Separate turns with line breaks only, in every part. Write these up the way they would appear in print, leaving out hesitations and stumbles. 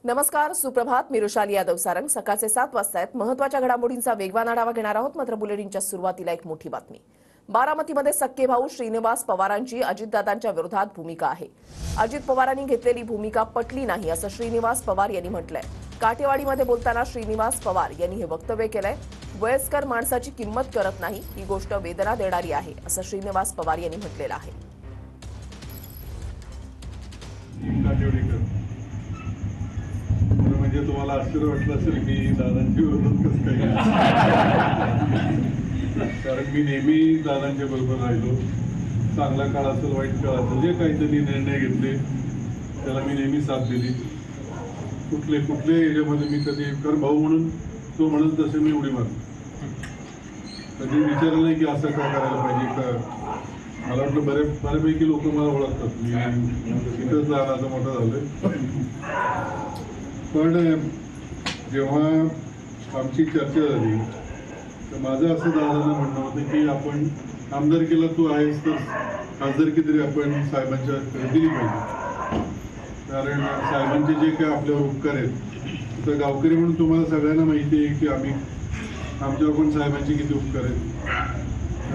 नमस्कार, सुप्रभात. मी रुशाली यादव सारंग. सकाळचे 7 वाजता आहेत. महत्त्वाच्या घडामोडींचा वेगवान आढावा घेणार आहोत. मात्र बुलेटिनच्या सुरुवातीला एक मोठी बातमी. बारामतीमध्ये सख्खे भाऊ श्रीनिवास पवारांची अजितदादांच्या विरोधात भूमिका आहे. अजित पवारांनी घेतलेली भूमिका पटली नाही असं श्रीनिवास पवार यांनी म्हटलंय. काठेवाडीमध्ये बोलताना श्रीनिवास पवार यांनी हे वक्तव्य केलंय. वयस्कर माणसाची किंमत करत नाही, ही गोष्ट वेदना देणारी आहे असं श्रीनिवास पवार यांनी म्हटलेलं आहे.
म्हणजे तुम्हाला आश्चर्य वाटलं असेल की दादांची विरोधात कसं काही, कारण मी नेहमी दादांच्या बरोबर राहिलो. चांगला काळ असेल, वाईट काळ असेल, जे काहीतरी निर्णय घेतले त्याला मी नेहमी साथ दिली. कुठले याच्यामध्ये मी कधी कर भाऊ म्हणून तो म्हणत तसे मी उडी मारतो. कधी विचारलं नाही की असं का करायला पाहिजे का. मला वाटलं बऱ्यापैकी लोक मला ओळखतात. मी तिथंच लहानाचा मोठा झालोय. पण जेव्हा आमची चर्चा झाली तर माझं असं दादांना म्हणणं होतं की आपण आमदारकीला तू आहेस तर खासदारकी तरी आपण साहेबांच्या दिली पाहिजे. कारण साहेबांचे जे काय आपल्यावर उपकार आहेत, तर गावकरी म्हणून तुम्हाला सगळ्यांना माहिती आहे की आमच्यावर पण साहेबांचे किती उपकार आहेत.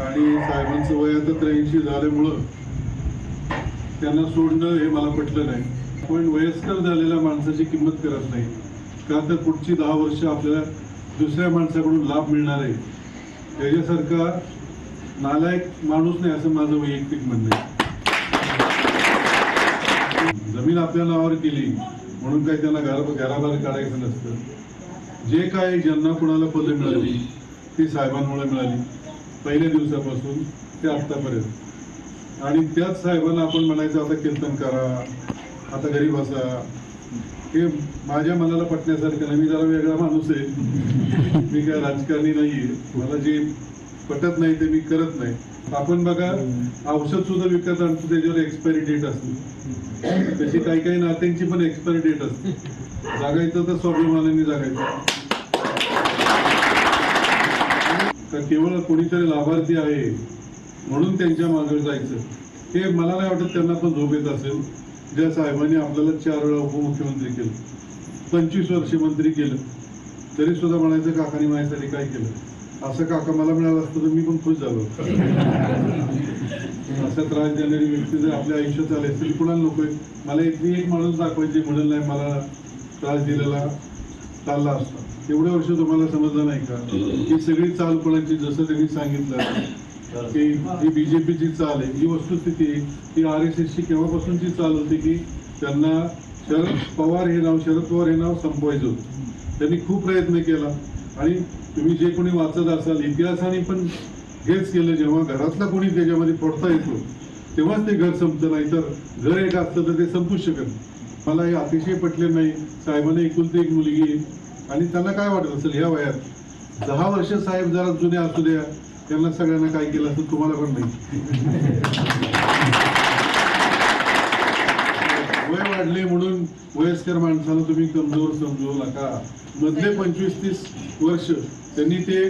आणि साहेबांचं वय आता 83 झाल्यामुळं त्यांना सोडणं हे मला पटलं नाही. पण वयस्कर झालेल्या माणसाची किंमत करत नाही का, तर पुढची 10 वर्ष आपल्याला दुसऱ्या माणसाकडून लाभ मिळणार आहे. त्याच्यासारखा नालायक माणूस नाही असं माझं वैयक्तिक म्हणणं आहे. जमीन आपल्या नावावर केली म्हणून काही त्यांना घराबाहेर काढायचं नसतं. जे काय ज्यांना कोणाला पदं मिळाली ती साहेबांमुळे मिळाली, पहिल्या दिवसापासून ते आत्तापर्यंत. आणि त्याच साहेबांना आपण म्हणायचं आता कीर्तन करा, आता घरी बसा, हे माझ्या मनाला पटण्यासारखं नाही. मी जरा वेगळा माणूस आहे. मी काय राजकारणी नाहीये. मला जे पटत नाही ते मी करत नाही. आपण बघा, औषध सुद्धा विकत आणतो, त्याच्यावर एक्सपायरी डेट असते. तशी काही नात्यांची पण एक्सपायरी डेट असते. जागायचं तर स्वाभिमानाने जागायचं. तर केवळ कोणीतरी लाभार्थी आहे म्हणून त्यांच्या मागे जायचं, हे मला नाही वाटत त्यांना पण झोप येत असेल. ज्या साहेबांनी आपल्याला 4 वेळा उपमुख्यमंत्री केलं, 25 वर्ष मंत्री केलं, तरी सुद्धा म्हणायचं काकांनी माझ्यासाठी काय केलं. असं काका मला मिळालं असतं तर मी पण खुश झालो. असा त्रास देणारी व्यक्ती जर आपल्या आयुष्यात आले असतील, कुणाला नकोय. मला एक माणूस दाखवायचे म्हणून नाही मला त्रास दिलेला चालला असता. एवढ्या वर्ष तुम्हाला समजलं नाही का ही सगळी चाल कोणाची, जसं त्यांनी सांगितलं की ही बीजेपीची चाल आहे. ही वस्तुस्थिती ही RSSची केव्हापासूनची चाल होती की त्यांना शरद पवार हे नाव संपवायचं होतं. त्यांनी खूप प्रयत्न केला. आणि तुम्ही जे कोणी वाचत असाल इतिहासाने पण हेच केलं. जेव्हा घरातला कोणी त्याच्यामध्ये फोडता येतो तेव्हाच ते घर संपतं, नाही तर घर एक असतं तर ते संपूच शकत नाही. मला हे अतिशय पटले नाही. साहेबांना एकुलती एक मुलगी आहे आणि त्यांना काय वाटत असेल ह्या वयात 10 वर्ष साहेब जरा जुने असू द्या, त्यांना सगळ्यांना काय केलं असतं तुम्हाला पण नाही. वय वाढले म्हणून वयस्कर माणसाला तुम्ही कमजोर समजू नका. मधले 25-30 वर्ष त्यांनी ते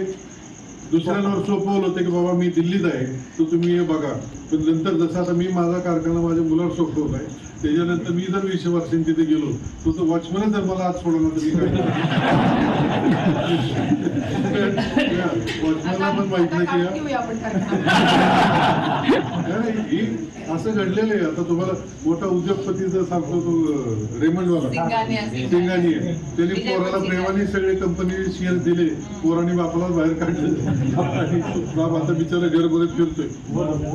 दुसऱ्यांवर सोपवलं होतं की बाबा मी दिल्लीत आहे तर तुम्ही हे बघा. पण नंतर जसं आता मी माझा कारखाना माझ्या मुलावर सोपवला आहे, त्याच्यानंतर मी जर 20 वर्षांनी तिथे गेलो तो वॉचमॅन जर मला आज सोडला तर मी काय वॉचमॅनला पण माहित नाही की असं घडलेलं आहे. आता तुम्हाला मोठा उद्योगपतीचा सांगतो तो रेमंडवाला सिंगानी आहे. त्यांनी पोराला प्रेमाने सगळे कंपनी शेअर दिले, पोराने बापाला बाहेर काढलं आणि बाप आता बिचारा घर बघत फिरतोय.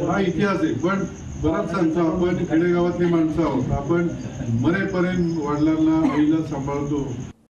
हा इतिहास आहे. पण बराच सांगतो आपण खेडेगावातली माणसं आहोत. आपण मरेपर्यंत वडिलांना आईला सांभाळतो.